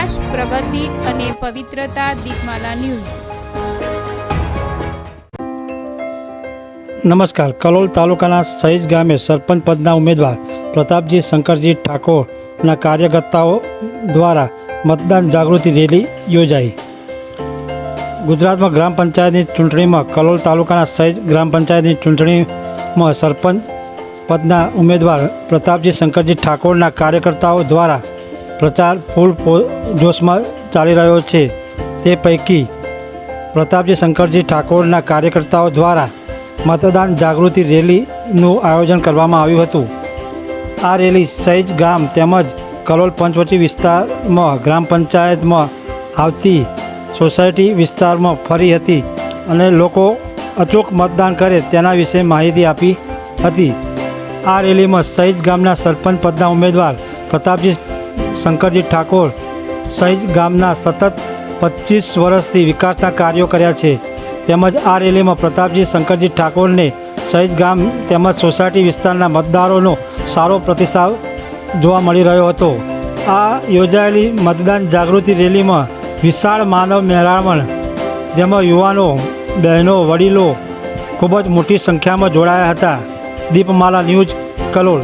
વિકાસ, પ્રગતિ અને પવિત્રતા. દીપમાલા ન્યૂઝ. નમસ્કાર. કલોલ તાલુકાના સહીજ ગામે સરપંચ પદના ઉમેદવાર પ્રતાપજી શંકરજી ઠાકોરના કાર્યકર્તાઓ દ્વારા મતદાન જાગૃતિ રેલી યોજાઈ. ગુજરાતમાં ગ્રામ પંચાયતની ચૂંટણીમાં કલોલ તાલુકાના સહીજ ગ્રામ પંચાયતની ચૂંટણીમાં સરપંચ પદના ઉમેદવાર પ્રતાપજી શંકરજી ઠાકોરના કાર્યકર્તાઓ દ્વારા પ્રચાર ફૂલ જોશમાં ચાલી રહ્યો છે. તે પૈકી પ્રતાપજી શંકરજી ઠાકોરના કાર્યકર્તાઓ દ્વારા મતદાન જાગૃતિ રેલીનું આયોજન કરવામાં આવ્યું હતું. આ રેલી સહીજ ગામ તેમજ કલોલ પંચવટી વિસ્તારમાં ગ્રામ પંચાયતમાં આવતી સોસાયટી વિસ્તારમાં ફરી હતી અને લોકો અચૂક મતદાન કરે તેના વિશે માહિતી આપી હતી. આ રેલીમાં સહીજ ગામના સરપંચ પદના ઉમેદવાર પ્રતાપજી શંકરજી ઠાકોર સહીજ ગામના સતત 25 વર્ષથી વિકાસના કાર્યો કર્યા છે. તેમજ આ રેલીમાં પ્રતાપજી શંકરજી ઠાકોરને સહીજ ગામ તેમજ સોસાયટી વિસ્તારના મતદારોનો સારો પ્રતિસાદ જોવા મળી રહ્યો હતો. આ યોજાયેલી મતદાન જાગૃતિ રેલીમાં વિશાળ માનવ મહેરામણ, જેમાં યુવાનો, બહેનો, વડીલો ખૂબ જ મોટી સંખ્યામાં જોડાયા હતા. દીપમાલા ન્યૂઝ, કલોલ.